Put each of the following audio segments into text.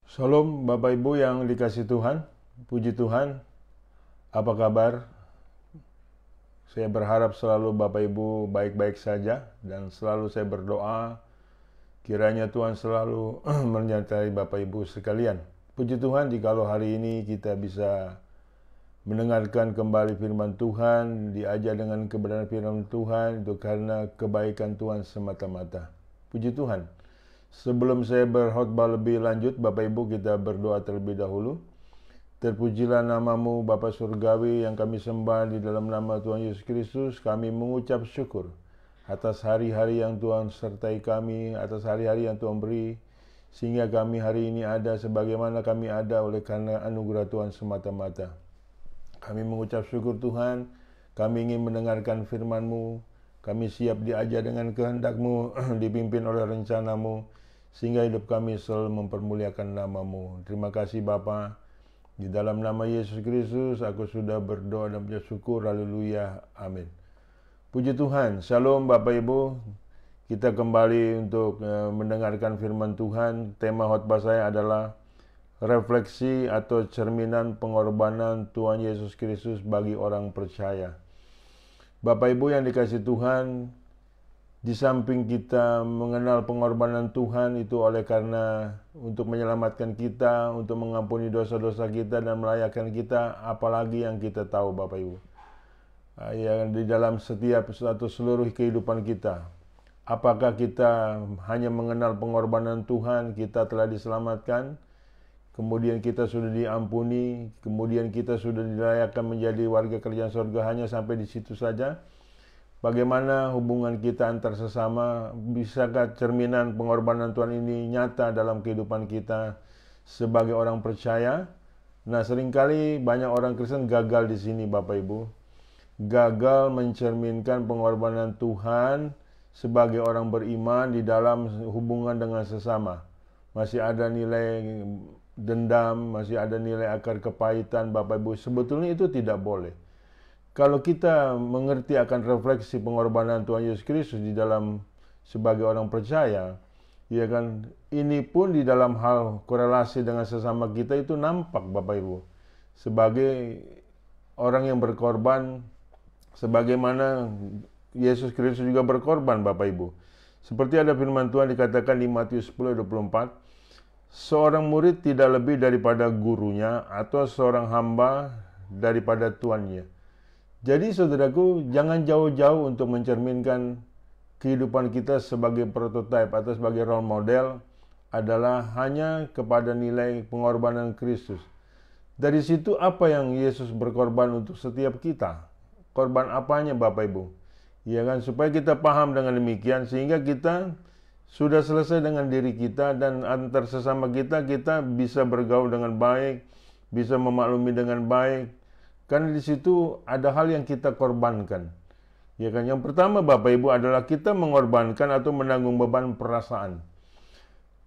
Shalom Bapak Ibu yang dikasih Tuhan, puji Tuhan, apa kabar? Saya berharap selalu Bapak Ibu baik-baik saja dan selalu saya berdoa kiranya Tuhan selalu menyertai Bapak Ibu sekalian. Puji Tuhan jikalau hari ini kita bisa mendengarkan kembali firman Tuhan, diajar dengan kebenaran firman Tuhan, itu karena kebaikan Tuhan semata-mata. Puji Tuhan. Sebelum saya berkhotbah lebih lanjut, Bapak Ibu kita berdoa terlebih dahulu. Terpujilah namamu Bapa Surgawi yang kami sembah di dalam nama Tuhan Yesus Kristus. Kami mengucap syukur atas hari-hari yang Tuhan sertai kami, atas hari-hari yang Tuhan beri, sehingga kami hari ini ada sebagaimana kami ada oleh karena anugerah Tuhan semata-mata. Kami mengucap syukur Tuhan, kami ingin mendengarkan firman-Mu, kami siap diajar dengan kehendak-Mu, dipimpin oleh rencana-Mu, sehingga hidup kami selalu mempermuliakan nama-Mu. Terima kasih Bapa. Di dalam nama Yesus Kristus, aku sudah berdoa dan bersyukur. Haleluya. Amin. Puji Tuhan. Shalom Bapak Ibu. Kita kembali untuk mendengarkan firman Tuhan. Tema khotbah saya adalah refleksi atau cerminan pengorbanan Tuhan Yesus Kristus bagi orang percaya. Bapak Ibu yang dikasih Tuhan, di samping kita mengenal pengorbanan Tuhan itu oleh karena untuk menyelamatkan kita, untuk mengampuni dosa-dosa kita dan melayakan kita, apalagi yang kita tahu Bapak Ibu. Ya, di dalam setiap atau seluruh kehidupan kita. Apakah kita hanya mengenal pengorbanan Tuhan, kita telah diselamatkan, kemudian kita sudah diampuni, kemudian kita sudah dilayakkan menjadi warga kerajaan surga, hanya sampai di situ saja? Bagaimana hubungan kita antar sesama? Bisakah cerminan pengorbanan Tuhan ini nyata dalam kehidupan kita sebagai orang percaya? Nah, seringkali banyak orang Kristen gagal di sini Bapak Ibu. Gagal mencerminkan pengorbanan Tuhan sebagai orang beriman di dalam hubungan dengan sesama. Masih ada nilai dendam, masih ada nilai akar kepahitan Bapak Ibu. Sebetulnya itu tidak boleh. Kalau kita mengerti akan refleksi pengorbanan Tuhan Yesus Kristus di dalam sebagai orang percaya, ya kan, ini pun di dalam hal korelasi dengan sesama kita itu nampak Bapak Ibu. Sebagai orang yang berkorban, sebagaimana Yesus Kristus juga berkorban Bapak Ibu. Seperti ada firman Tuhan dikatakan di Matius 10:24, seorang murid tidak lebih daripada gurunya atau seorang hamba daripada tuannya. Jadi saudaraku, jangan jauh-jauh untuk mencerminkan kehidupan kita sebagai prototipe atau sebagai role model adalah hanya kepada nilai pengorbanan Kristus. Dari situ apa yang Yesus berkorban untuk setiap kita? Korban apanya Bapak Ibu? Ya kan, supaya kita paham dengan demikian sehingga kita sudah selesai dengan diri kita dan antar sesama kita bisa bergaul dengan baik, bisa memaklumi dengan baik. Karena di situ ada hal yang kita korbankan. Ya kan? Yang pertama Bapak Ibu adalah kita mengorbankan atau menanggung beban perasaan.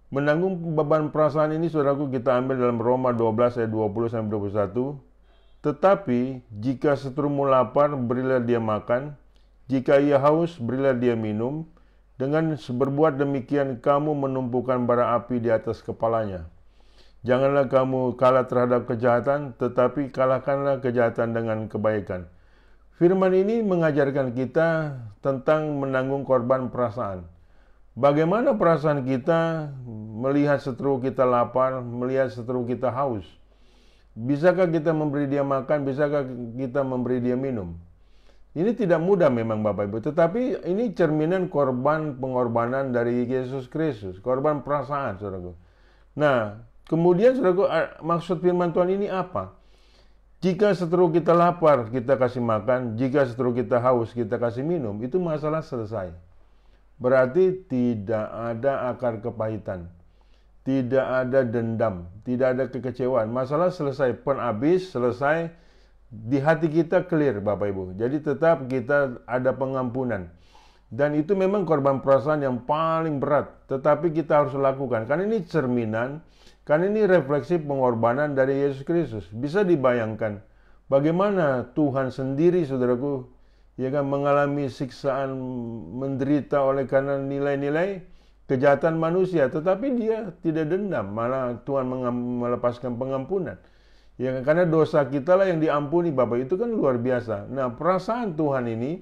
Menanggung beban perasaan ini saudaraku kita ambil dalam Roma 12 ayat 20 sampai 21. Tetapi jika seterumu lapar, berilah dia makan. Jika ia haus, berilah dia minum. Dengan berbuat demikian kamu menumpukan bara api di atas kepalanya. Janganlah kamu kalah terhadap kejahatan, tetapi kalahkanlah kejahatan dengan kebaikan. Firman ini mengajarkan kita tentang menanggung korban perasaan. Bagaimana perasaan kita melihat seteru kita lapar, melihat seteru kita haus? Bisakah kita memberi dia makan? Bisakah kita memberi dia minum? Ini tidak mudah memang Bapak Ibu, tetapi ini cerminan korban pengorbanan dari Yesus Kristus, korban perasaan, saudaraku. Nah, kemudian saudaraku, maksud firman Tuhan ini apa? Jika seteru kita lapar, kita kasih makan. Jika seteru kita haus, kita kasih minum. Itu masalah selesai. Berarti tidak ada akar kepahitan. Tidak ada dendam. Tidak ada kekecewaan. Masalah selesai. Pun habis, selesai. Di hati kita clear Bapak Ibu. Jadi tetap kita ada pengampunan. Dan itu memang korban perasaan yang paling berat. Tetapi kita harus lakukan. Karena ini cerminan. Karena ini refleksi pengorbanan dari Yesus Kristus. Bisa dibayangkan bagaimana Tuhan sendiri, saudaraku, ya kan, mengalami siksaan, menderita oleh karena nilai-nilai kejahatan manusia, tetapi dia tidak dendam, malah Tuhan melepaskan pengampunan. Ya, karena dosa kita lah yang diampuni, Bapak, itu kan luar biasa. Nah, perasaan Tuhan ini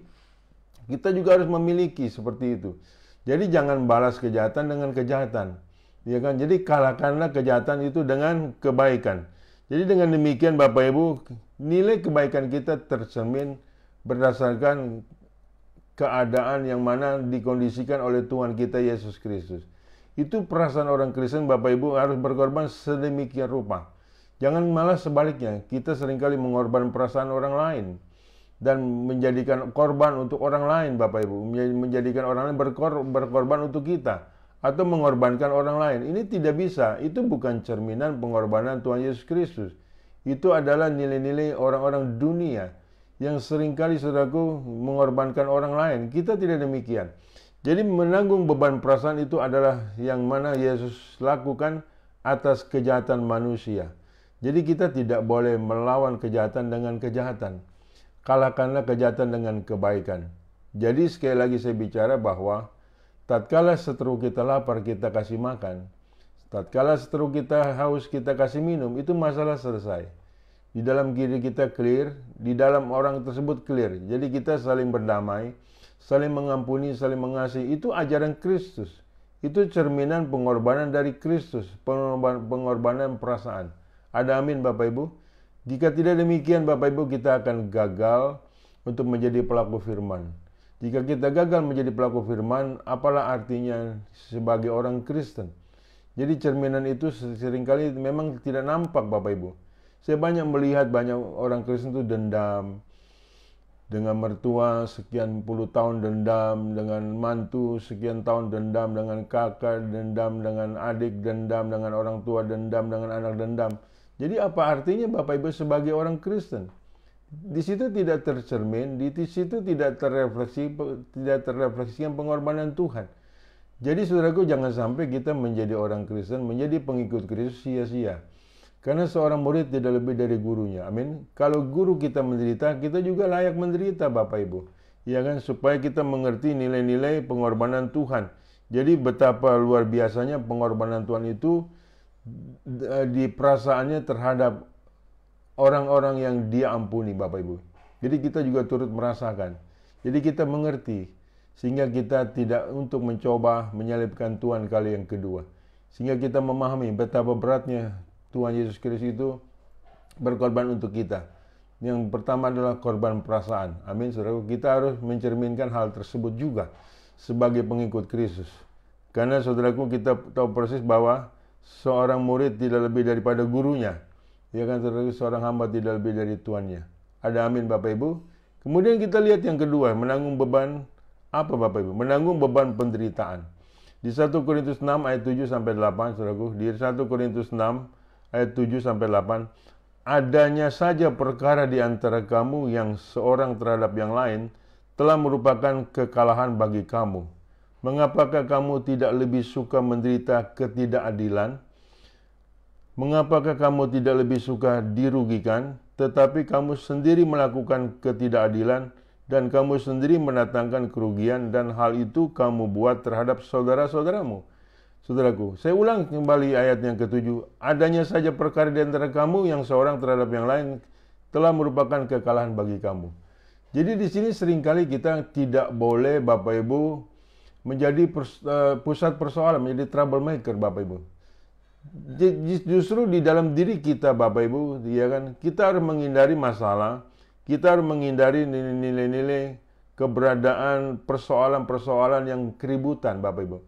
kita juga harus memiliki seperti itu. Jadi jangan balas kejahatan dengan kejahatan. Ya kan? Jadi kalahkanlah kejahatan itu dengan kebaikan. Jadi dengan demikian Bapak Ibu, nilai kebaikan kita tercermin berdasarkan keadaan yang mana dikondisikan oleh Tuhan kita Yesus Kristus. Itu perasaan orang Kristen, Bapak Ibu, harus berkorban sedemikian rupa. Jangan malah sebaliknya, kita seringkali mengorbankan perasaan orang lain dan menjadikan korban untuk orang lain, Bapak Ibu, menjadikan orang lain berkorban untuk kita atau mengorbankan orang lain. Ini tidak bisa. Itu bukan cerminan pengorbanan Tuhan Yesus Kristus. Itu adalah nilai-nilai orang-orang dunia yang seringkali, saudaraku, mengorbankan orang lain. Kita tidak demikian. Jadi menanggung beban perasaan itu adalah yang mana Yesus lakukan atas kejahatan manusia. Jadi kita tidak boleh melawan kejahatan dengan kejahatan. Kalahkanlah kejahatan dengan kebaikan. Jadi sekali lagi saya bicara bahwa tatkala seteru kita lapar, kita kasih makan. Tatkala seteru kita haus, kita kasih minum. Itu masalah selesai. Di dalam diri kita clear, di dalam orang tersebut clear. Jadi kita saling berdamai, saling mengampuni, saling mengasihi. Itu ajaran Kristus. Itu cerminan pengorbanan dari Kristus, pengorbanan perasaan. Ada amin, Bapak Ibu? Jika tidak demikian, Bapak Ibu, kita akan gagal untuk menjadi pelaku firman. Jika kita gagal menjadi pelaku firman, apalah artinya sebagai orang Kristen? Jadi cerminan itu seringkali memang tidak nampak, Bapak Ibu. Saya banyak melihat banyak orang Kristen itu dendam dengan mertua, sekian puluh tahun dendam, dengan mantu sekian tahun dendam, dengan kakak dendam, dengan adik dendam, dengan orang tua dendam, dengan anak dendam. Jadi apa artinya, Bapak Ibu, sebagai orang Kristen? Di situ tidak tercermin, di situ tidak terrefleksikan pengorbanan Tuhan. Jadi saudaraku, jangan sampai kita menjadi orang Kristen, menjadi pengikut Kristus sia-sia. Karena seorang murid tidak lebih dari gurunya. Amin. Kalau guru kita menderita, kita juga layak menderita, Bapak Ibu. Ya kan, supaya kita mengerti nilai-nilai pengorbanan Tuhan. Jadi betapa luar biasanya pengorbanan Tuhan itu di perasaannya terhadap orang-orang yang Dia ampuni, Bapak Ibu. Jadi kita juga turut merasakan. Jadi kita mengerti, sehingga kita tidak untuk mencoba menyalibkan Tuhan kali yang kedua. Sehingga kita memahami betapa beratnya Tuhan Yesus Kristus itu berkorban untuk kita. Yang pertama adalah korban perasaan. Amin, saudara. Kita harus mencerminkan hal tersebut juga sebagai pengikut Kristus. Karena saudaraku, kita tahu persis bahwa seorang murid tidak lebih daripada gurunya. Ya kan, saudara, seorang hamba tidak lebih dari tuannya. Ada amin, Bapak Ibu. Kemudian kita lihat yang kedua, menanggung beban apa, Bapak Ibu? Menanggung beban penderitaan. Di 1 Korintus 6 ayat 7 sampai 8, saudaraku, di 1 Korintus 6 ayat 7 sampai 8, adanya saja perkara di antara kamu yang seorang terhadap yang lain telah merupakan kekalahan bagi kamu. Mengapakah kamu tidak lebih suka menderita ketidakadilan? Mengapakah kamu tidak lebih suka dirugikan? Tetapi kamu sendiri melakukan ketidakadilan dan kamu sendiri mendatangkan kerugian, dan hal itu kamu buat terhadap saudara-saudaramu. Saudaraku, saya ulang kembali ayat yang ke-7. Adanya saja perkara di antara kamu yang seorang terhadap yang lain telah merupakan kekalahan bagi kamu. Jadi di sini seringkali kita tidak boleh, Bapak Ibu, menjadi pusat persoalan, menjadi troublemaker, Bapak Ibu. Justru di dalam diri kita, Bapak Ibu, ya kan, kita harus menghindari masalah, kita harus menghindari nilai-nilai keberadaan persoalan-persoalan yang keributan, Bapak Ibu.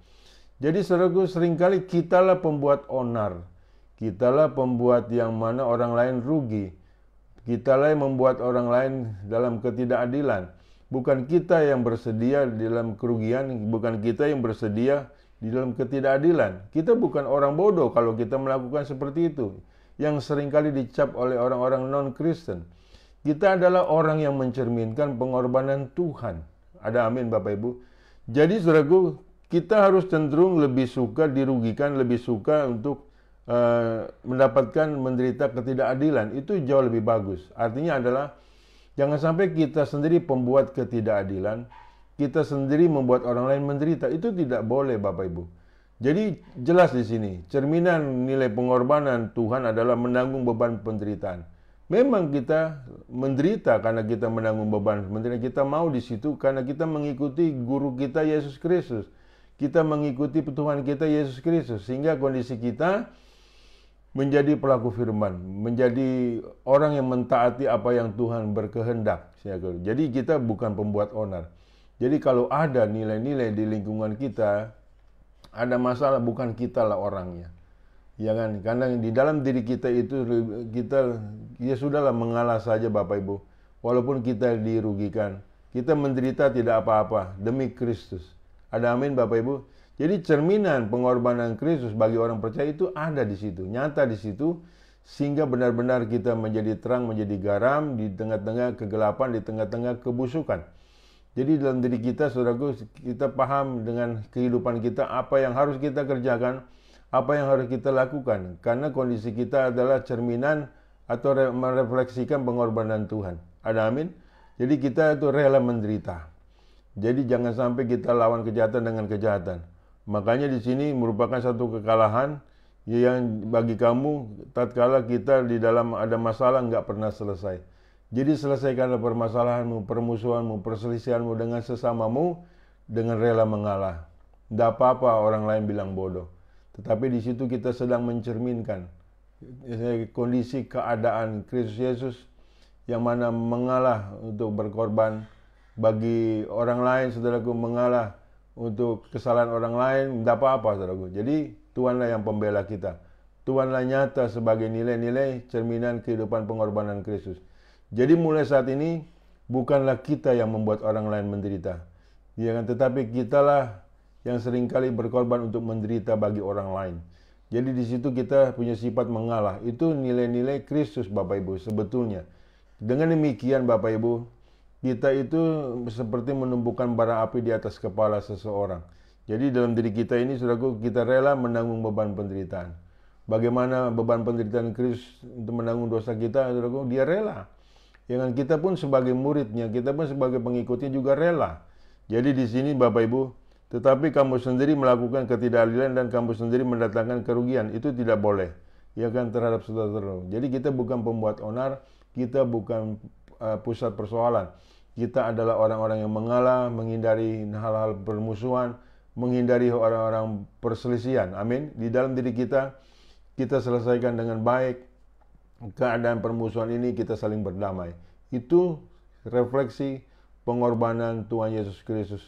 Jadi saudaraku, seringkali kitalah pembuat onar, kitalah pembuat yang mana orang lain rugi, kitalah yang membuat orang lain dalam ketidakadilan. Bukan kita yang bersedia di dalam kerugian, bukan kita yang bersedia di dalam ketidakadilan. Kita bukan orang bodoh kalau kita melakukan seperti itu, yang seringkali dicap oleh orang-orang non-Kristen. Kita adalah orang yang mencerminkan pengorbanan Tuhan. Ada amin, Bapak Ibu. Jadi saudaraku, kita harus cenderung lebih suka dirugikan, lebih suka untuk mendapatkan menderita ketidakadilan. Itu jauh lebih bagus. Artinya adalah jangan sampai kita sendiri pembuat ketidakadilan, kita sendiri membuat orang lain menderita. Itu tidak boleh, Bapak Ibu. Jadi jelas di sini, cerminan nilai pengorbanan Tuhan adalah menanggung beban penderitaan. Memang kita menderita karena kita menanggung beban penderitaan. Kita mau di situ karena kita mengikuti guru kita Yesus Kristus. Kita mengikuti Tuhan kita Yesus Kristus. Sehingga kondisi kita menjadi pelaku firman, menjadi orang yang mentaati apa yang Tuhan berkehendak. Jadi kita bukan pembuat onar. Jadi kalau ada nilai-nilai di lingkungan kita, ada masalah, bukan kita lah orangnya. Ya kan? Karena di dalam diri kita itu ya sudahlah, mengalah saja Bapak Ibu. Walaupun kita dirugikan, kita menderita tidak apa-apa demi Kristus. Ada amin Bapak Ibu. Jadi cerminan pengorbanan Kristus bagi orang percaya itu ada di situ, nyata di situ, sehingga benar-benar kita menjadi terang, menjadi garam di tengah-tengah kegelapan, di tengah-tengah kebusukan. Jadi dalam diri kita, saudaraku, kita paham dengan kehidupan kita apa yang harus kita kerjakan, apa yang harus kita lakukan. Karena kondisi kita adalah cerminan atau merefleksikan pengorbanan Tuhan. Ada amin? Jadi kita itu rela menderita. Jadi jangan sampai kita lawan kejahatan dengan kejahatan. Makanya di sini merupakan satu kekalahan yang bagi kamu tatkala kita di dalam ada masalah nggak pernah selesai. Jadi selesaikanlah permasalahanmu, permusuhanmu, perselisihanmu dengan sesamamu dengan rela mengalah. Tidak apa-apa orang lain bilang bodoh. Tetapi di situ kita sedang mencerminkan kondisi keadaan Kristus Yesus yang mana mengalah untuk berkorban bagi orang lain, saudaraku, mengalah untuk kesalahan orang lain, tidak apa-apa, saudaraku. Jadi Tuhanlah yang pembela kita. Tuhanlah nyata sebagai nilai-nilai cerminan kehidupan pengorbanan Kristus. Jadi mulai saat ini bukanlah kita yang membuat orang lain menderita, ya kan? Tetapi kitalah yang seringkali berkorban untuk menderita bagi orang lain. Jadi di situ kita punya sifat mengalah. Itu nilai-nilai Kristus, Bapak Ibu, sebetulnya. Dengan demikian, Bapak Ibu, kita itu seperti menumbuhkan bara api di atas kepala seseorang. Jadi dalam diri kita ini, saudaraku, kita rela menanggung beban penderitaan. Bagaimana beban penderitaan Kristus untuk menanggung dosa kita, saudaraku? Dia rela. Dengan kita pun sebagai muridnya, kita pun sebagai pengikutnya juga rela. Jadi di sini Bapak Ibu, tetapi kamu sendiri melakukan ketidakadilan dan kamu sendiri mendatangkan kerugian, itu tidak boleh, ya kan, terhadap saudara-saudara. Jadi kita bukan pembuat onar, kita bukan pusat persoalan. Kita adalah orang-orang yang mengalah, menghindari hal-hal permusuhan, menghindari orang-orang perselisihan. Amin. Di dalam diri kita selesaikan dengan baik. Keadaan permusuhan ini kita saling berdamai. Itu refleksi pengorbanan Tuhan Yesus Kristus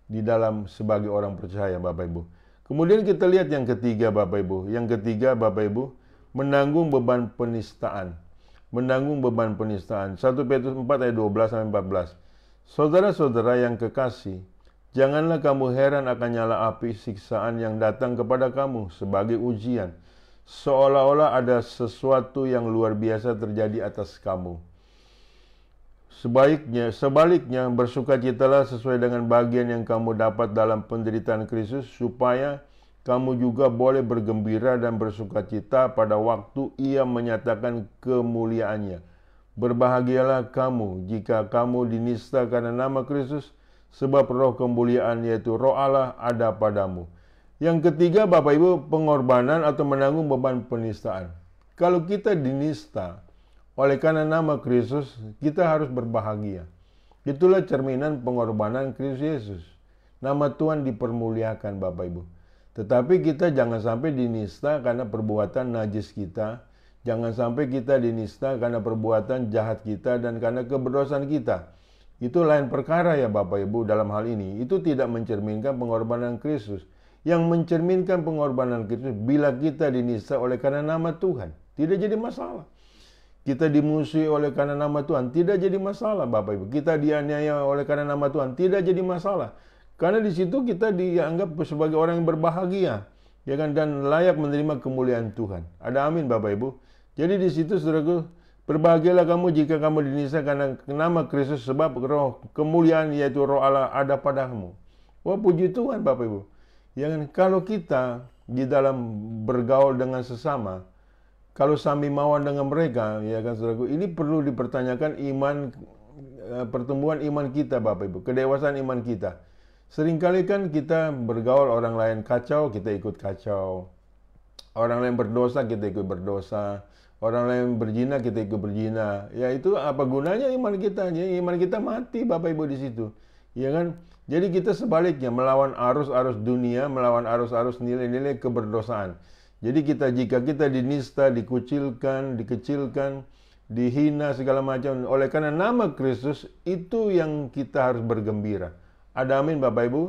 di dalam sebagai orang percaya, Bapak Ibu. Kemudian kita lihat yang ketiga, Bapak Ibu. Yang ketiga, Bapak Ibu, menanggung beban penistaan. Menanggung beban penistaan. 1 Petrus 4 ayat 12-14. Saudara-saudara yang kekasih, janganlah kamu heran akan nyala api siksaan yang datang kepada kamu sebagai ujian, seolah-olah ada sesuatu yang luar biasa terjadi atas kamu. Sebaliknya bersukacitalah sesuai dengan bagian yang kamu dapat dalam penderitaan Kristus, supaya kamu juga boleh bergembira dan bersukacita pada waktu Ia menyatakan kemuliaannya. Berbahagialah kamu jika kamu dinista karena nama Kristus, sebab roh kemuliaan yaitu roh Allah ada padamu. Yang ketiga, Bapak Ibu, pengorbanan atau menanggung beban penistaan. Kalau kita dinista oleh karena nama Kristus, kita harus berbahagia. Itulah cerminan pengorbanan Kristus Yesus. Nama Tuhan dipermuliakan, Bapak Ibu. Tetapi kita jangan sampai dinista karena perbuatan najis kita. Jangan sampai kita dinista karena perbuatan jahat kita dan karena keberdosaan kita. Itu lain perkara ya Bapak Ibu dalam hal ini. Itu tidak mencerminkan pengorbanan Kristus. Yang mencerminkan pengorbanan Kristus bila kita dinista oleh karena nama Tuhan, tidak jadi masalah. Kita dimusuhi oleh karena nama Tuhan, tidak jadi masalah Bapak Ibu. Kita dianiaya oleh karena nama Tuhan, tidak jadi masalah. Karena di situ kita dianggap sebagai orang yang berbahagia, ya kan, dan layak menerima kemuliaan Tuhan. Ada amin Bapak Ibu. Jadi di situ saudaraku, berbahagialah kamu jika kamu dinista karena nama Kristus, sebab roh kemuliaan yaitu roh Allah ada padamu. Wah, puji Tuhan Bapak Ibu. Ya kan, kalau kita di dalam bergaul dengan sesama, kalau sami mawon dengan mereka, ya kan saudaraku, ini perlu dipertanyakan pertumbuhan iman kita Bapak Ibu, kedewasaan iman kita. Seringkali kan kita bergaul orang lain kacau, kita ikut kacau. Orang lain berdosa, kita ikut berdosa. Orang lain berzina, kita ikut berzina. Ya itu apa gunanya iman kita? Ya, iman kita mati Bapak Ibu di situ. Ya kan? Jadi kita sebaliknya melawan arus-arus dunia, melawan arus-arus nilai-nilai keberdosaan. Jadi jika kita dinista, dikucilkan, dikecilkan, dihina segala macam oleh karena nama Kristus, itu yang kita harus bergembira. Ada amin Bapak Ibu?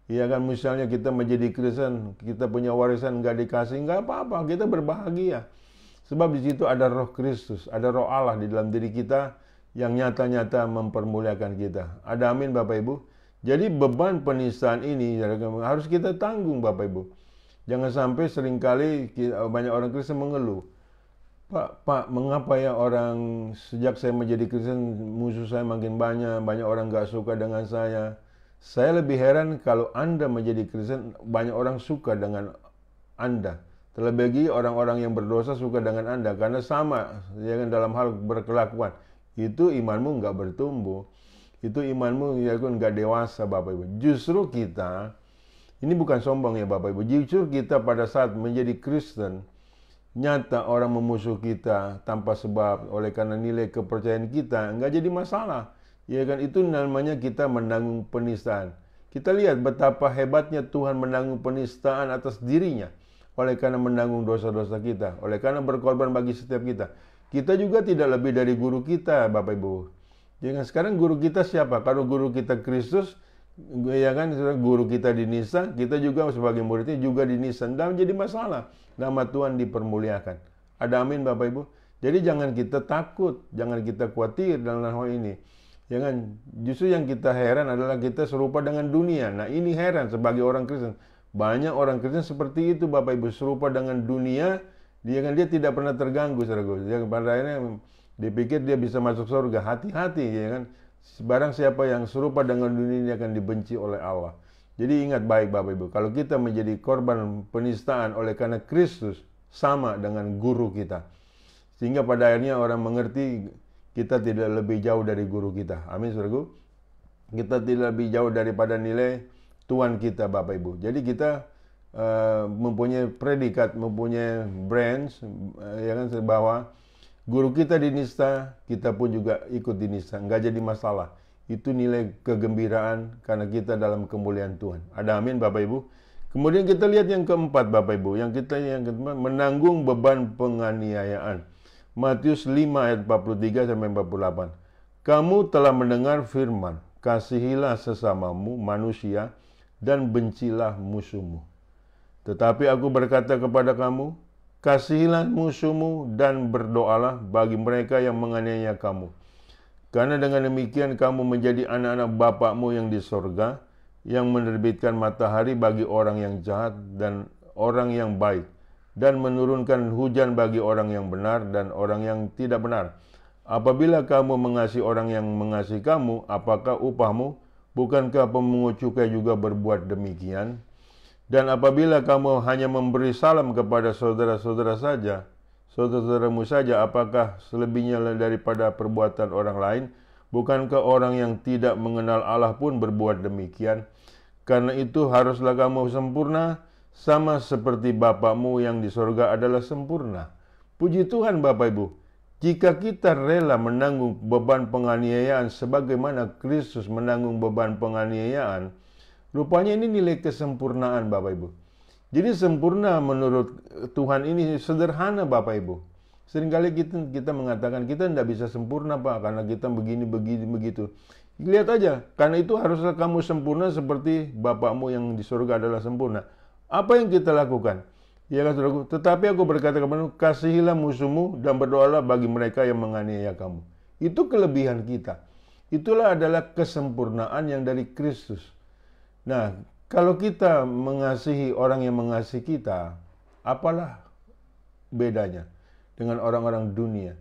Ya kan, misalnya kita menjadi Kristen, kita punya warisan nggak dikasih, nggak apa-apa, kita berbahagia. Sebab di situ ada roh Kristus, ada roh Allah di dalam diri kita yang nyata-nyata mempermuliakan kita. Ada amin Bapak Ibu? Jadi beban penistaan ini harus kita tanggung Bapak Ibu. Jangan sampai seringkali banyak orang Kristen mengeluh. Pak, mengapa ya orang sejak saya menjadi Kristen musuh saya makin banyak orang nggak suka dengan saya. Saya lebih heran kalau Anda menjadi Kristen, banyak orang suka dengan Anda. Terlebih lagi orang-orang yang berdosa suka dengan Anda, karena sama ya kan, dalam hal berkelakuan. Itu imanmu nggak bertumbuh. Itu imanmu ya kan nggak dewasa Bapak Ibu. Justru kita, ini bukan sombong ya Bapak Ibu, justru kita pada saat menjadi Kristen, nyata orang memusuh kita tanpa sebab oleh karena nilai kepercayaan kita, nggak jadi masalah. Ya kan, itu namanya kita menanggung penistaan. Kita lihat betapa hebatnya Tuhan menanggung penistaan atas dirinya. Oleh karena menanggung dosa-dosa kita. Oleh karena berkorban bagi setiap kita. Kita juga tidak lebih dari guru kita Bapak Ibu. Ya kan, sekarang guru kita siapa? Kalau guru kita Kristus, ya kan, guru kita dinista, kita juga sebagai muridnya juga dinista. Tidak menjadi masalah. Nama Tuhan dipermuliakan. Ada amin Bapak Ibu? Jadi jangan kita takut, jangan kita khawatir dalam hal ini. Jangan, justru yang kita heran adalah kita serupa dengan dunia. Nah ini heran sebagai orang Kristen. Banyak orang Kristen seperti itu Bapak Ibu, serupa dengan dunia. Dia tidak pernah terganggu. Dia pada akhirnya dipikir dia bisa masuk surga. Hati-hati ya kan. Barang siapa yang serupa dengan dunia, dia akan dibenci oleh Allah. Jadi ingat baik Bapak Ibu, kalau kita menjadi korban penistaan oleh karena Kristus, sama dengan guru kita. Sehingga pada akhirnya orang mengerti kita tidak lebih jauh dari guru kita. Amin saudaraku. Kita tidak lebih jauh daripada nilai Tuhan kita Bapak Ibu. Jadi kita mempunyai predikat, mempunyai branch, ya kan, bahwa guru kita dinista, kita pun juga ikut dinista. Nggak jadi masalah. Itu nilai kegembiraan karena kita dalam kemuliaan Tuhan. Ada amin Bapak Ibu. Kemudian kita lihat yang keempat Bapak Ibu. Yang keempat, menanggung beban penganiayaan. Matius 5 ayat 43 sampai 48. Kamu telah mendengar firman, kasihilah sesamamu manusia dan bencilah musuhmu. Tetapi aku berkata kepada kamu, kasihilah musuhmu dan berdoalah bagi mereka yang menganiaya kamu. Karena dengan demikian kamu menjadi anak-anak Bapakmu yang di sorga, yang menerbitkan matahari bagi orang yang jahat dan orang yang baik, dan menurunkan hujan bagi orang yang benar dan orang yang tidak benar. Apabila kamu mengasihi orang yang mengasihi kamu, apakah upahmu? Bukankah pemungut cukai juga berbuat demikian? Dan apabila kamu hanya memberi salam kepada saudara-saudara saja, saudara-saudaramu saja, apakah selebihnya daripada perbuatan orang lain? Bukankah orang yang tidak mengenal Allah pun berbuat demikian? Karena itu haruslah kamu sempurna, sama seperti Bapakmu yang di sorga adalah sempurna. Puji Tuhan Bapak Ibu, jika kita rela menanggung beban penganiayaan sebagaimana Kristus menanggung beban penganiayaan, rupanya ini nilai kesempurnaan Bapak Ibu. Jadi sempurna menurut Tuhan ini sederhana Bapak Ibu. Seringkali kita mengatakan kita tidak bisa sempurna Pak, karena kita begini begitu. Lihat aja, karena itu haruslah kamu sempurna seperti Bapakmu yang di surga adalah sempurna. Apa yang kita lakukan? Ya kan saudaraku, tetapi aku berkata kepadamu, kasihilah musuhmu dan berdoalah bagi mereka yang menganiaya kamu. Itu kelebihan kita. Itulah adalah kesempurnaan yang dari Kristus. Nah, kalau kita mengasihi orang yang mengasihi kita, apalah bedanya dengan orang-orang dunia?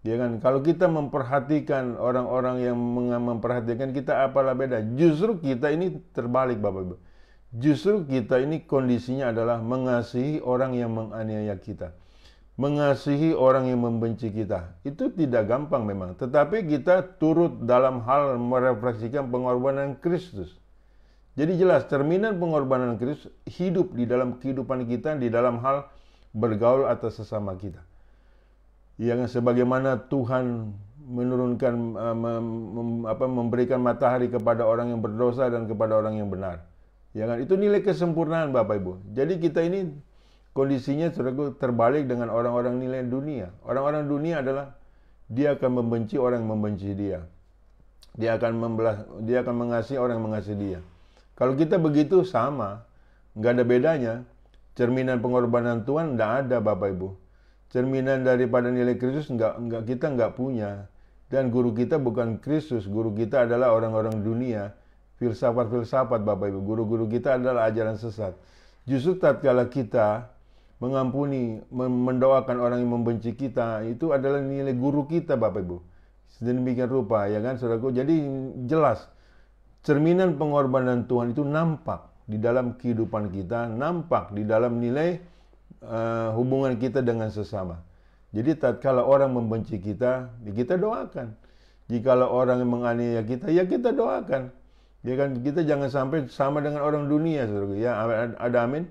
Ya kan, kalau kita memperhatikan orang-orang yang memperhatikan kita, apalah beda? Justru kita ini terbalik Bapak Ibu. Justru kita ini kondisinya adalah mengasihi orang yang menganiaya kita. Mengasihi orang yang membenci kita. Itu tidak gampang memang. Tetapi kita turut dalam hal merefleksikan pengorbanan Kristus. Jadi jelas cerminan pengorbanan Kristus hidup di dalam kehidupan kita, di dalam hal bergaul atas sesama kita. Yang sebagaimana Tuhan menurunkan memberikan matahari kepada orang yang berdosa dan kepada orang yang benar. Ya kan? Itu nilai kesempurnaan Bapak Ibu. Jadi kita ini kondisinya terbalik dengan orang-orang nilai dunia. Orang-orang dunia adalah dia akan membenci orang yang membenci dia. Dia akan mengasihi orang yang mengasihi dia. Kalau kita begitu sama, nggak ada bedanya. Cerminan pengorbanan Tuhan nggak ada Bapak Ibu. Cerminan daripada nilai Kristus kita nggak punya. Dan guru kita bukan Kristus, guru kita adalah orang-orang dunia, filsafat-filsafat Bapak Ibu. Guru-guru kita adalah ajaran sesat. Justru tatkala kita mengampuni, mendoakan orang yang membenci kita, itu adalah nilai guru kita Bapak Ibu. Sedemikian rupa, ya kan saudaraku. Jadi jelas cerminan pengorbanan Tuhan itu nampak di dalam kehidupan kita, nampak di dalam nilai hubungan kita dengan sesama. Jadi tatkala orang membenci kita, ya kita doakan. Jikalau orang yang menganiaya kita, ya kita doakan. Ya kan, kita jangan sampai sama dengan orang dunia, saudaraku. Ya, ada amin.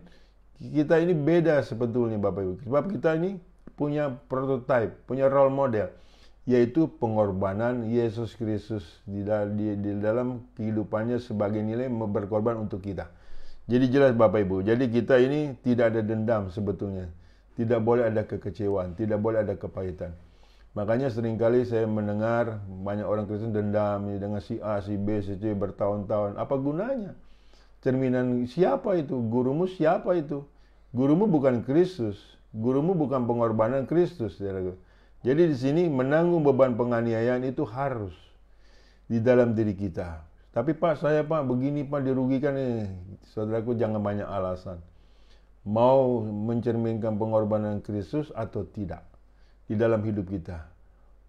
Kita ini beda sebetulnya Bapak Ibu. Sebab kita ini punya prototipe, punya role model, yaitu pengorbanan Yesus Kristus di dalam kehidupannya sebagai nilai berkorban untuk kita. Jadi jelas Bapak Ibu, jadi kita ini tidak ada dendam sebetulnya. Tidak boleh ada kekecewaan, tidak boleh ada kepahitan. Makanya seringkali saya mendengar banyak orang Kristen dendam dengan si A, si B, si C bertahun-tahun. Apa gunanya? Cerminan siapa itu? Gurumu siapa itu? Gurumu bukan Kristus. Gurumu bukan pengorbanan Kristus. Jadi di sini menanggung beban penganiayaan itu harus di dalam diri kita. Tapi Pak, saya Pak begini Pak dirugikan nih. Saudaraku, jangan banyak alasan. Mau mencerminkan pengorbanan Kristus atau tidak di dalam hidup kita.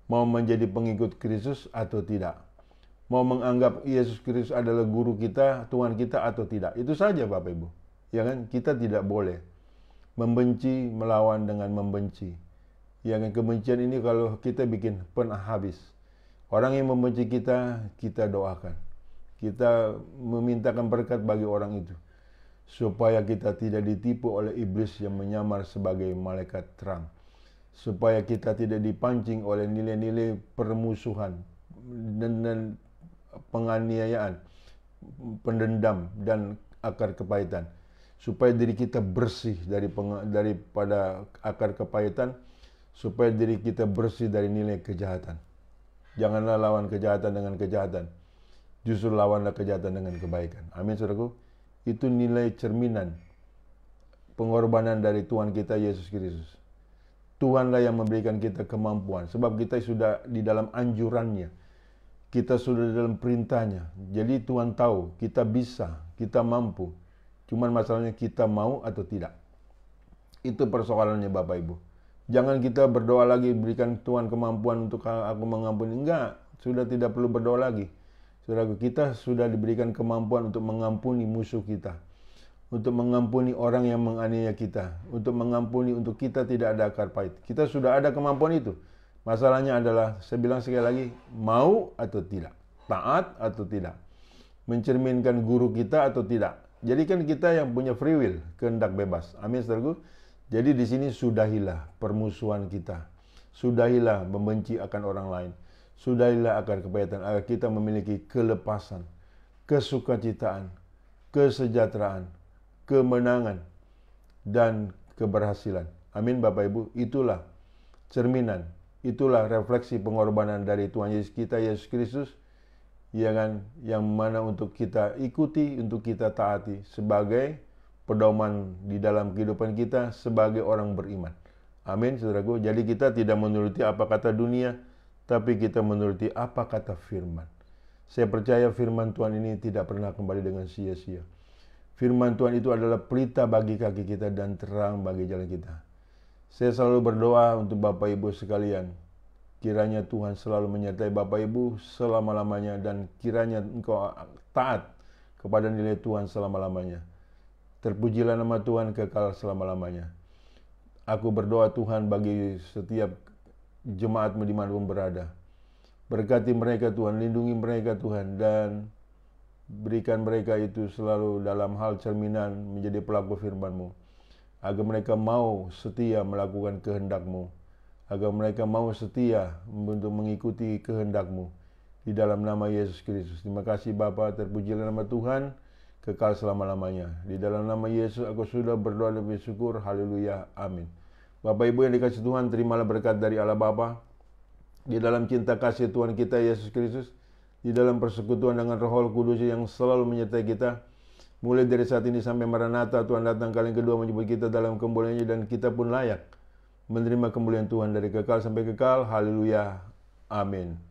Mau menjadi pengikut Kristus atau tidak. Mau menganggap Yesus Kristus adalah guru kita, Tuhan kita atau tidak. Itu saja Bapak Ibu. Ya kan? Kita tidak boleh membenci melawan dengan membenci. Ya kan? Kebencian ini kalau kita bikin pernah habis. Orang yang membenci kita, kita doakan. Kita memintakan berkat bagi orang itu. Supaya kita tidak ditipu oleh iblis yang menyamar sebagai malaikat terang. Supaya kita tidak dipancing oleh nilai-nilai permusuhan dan penganiayaan, pendendam dan akar kepahitan. Supaya diri kita bersih daripada akar kepahitan, supaya diri kita bersih dari nilai kejahatan. Janganlah lawan kejahatan dengan kejahatan. Justru lawanlah kejahatan dengan kebaikan. Amin saudaraku. Itu nilai cerminan pengorbanan dari Tuhan kita Yesus Kristus. Tuhanlah yang memberikan kita kemampuan. Sebab kita sudah di dalam anjurannya. Kita sudah di dalam perintahnya. Jadi Tuhan tahu kita bisa, kita mampu. Cuman masalahnya kita mau atau tidak. Itu persoalannya Bapak Ibu. Jangan kita berdoa lagi, berikan Tuhan kemampuan untuk aku mengampuni. Enggak, sudah tidak perlu berdoa lagi. Saudaraku, kita sudah diberikan kemampuan untuk mengampuni musuh kita. Untuk mengampuni orang yang menganiaya kita. Untuk mengampuni, untuk kita tidak ada akar pahit. Kita sudah ada kemampuan itu. Masalahnya adalah, saya bilang sekali lagi, mau atau tidak. Taat atau tidak. Mencerminkan guru kita atau tidak. Jadi kan kita yang punya free will, kehendak bebas. Amin, saudaraku. Jadi di sini sudahilah permusuhan kita. Sudahilah membenci akan orang lain. Sudahilah akar kepahitan agar kita memiliki kelepasan, kesukacitaan, kesejahteraan, kemenangan, dan keberhasilan. Amin Bapak Ibu. Itulah cerminan, itulah refleksi pengorbanan dari Tuhan Yesus kita, Yesus Kristus, ya kan, yang mana untuk kita ikuti, untuk kita taati sebagai pedoman di dalam kehidupan kita sebagai orang beriman. Amin saudaraku. Jadi kita tidak menuruti apa kata dunia, tapi kita menuruti apa kata firman. Saya percaya firman Tuhan ini tidak pernah kembali dengan sia-sia. Firman Tuhan itu adalah pelita bagi kaki kita dan terang bagi jalan kita. Saya selalu berdoa untuk Bapak Ibu sekalian. Kiranya Tuhan selalu menyertai Bapak Ibu selama-lamanya dan kiranya engkau taat kepada nilai Tuhan selama-lamanya. Terpujilah nama Tuhan kekal selama-lamanya. Aku berdoa Tuhan bagi setiap jemaatmu dimanapun berada. Berkati mereka Tuhan, lindungi mereka Tuhan, dan Berikan mereka itu selalu dalam hal cerminan menjadi pelaku firman-Mu. Agar mereka mau setia melakukan kehendak-Mu. Agar mereka mau setia untuk mengikuti kehendak-Mu. Di dalam nama Yesus Kristus. Terima kasih Bapa, terpujilah nama Tuhan, kekal selama-lamanya. Di dalam nama Yesus aku sudah berdoa dan bersyukur. Haleluya. Amin. Bapak Ibu yang dikasihi Tuhan, terimalah berkat dari Allah Bapa. Di dalam cinta kasih Tuhan kita Yesus Kristus, di dalam persekutuan dengan Roh Kudus yang selalu menyertai kita, mulai dari saat ini sampai Maranatha, Tuhan datang kali yang kedua menjemput kita dalam kemuliaan-Nya, dan kita pun layak menerima kemuliaan Tuhan dari kekal sampai kekal. Haleluya. Amin.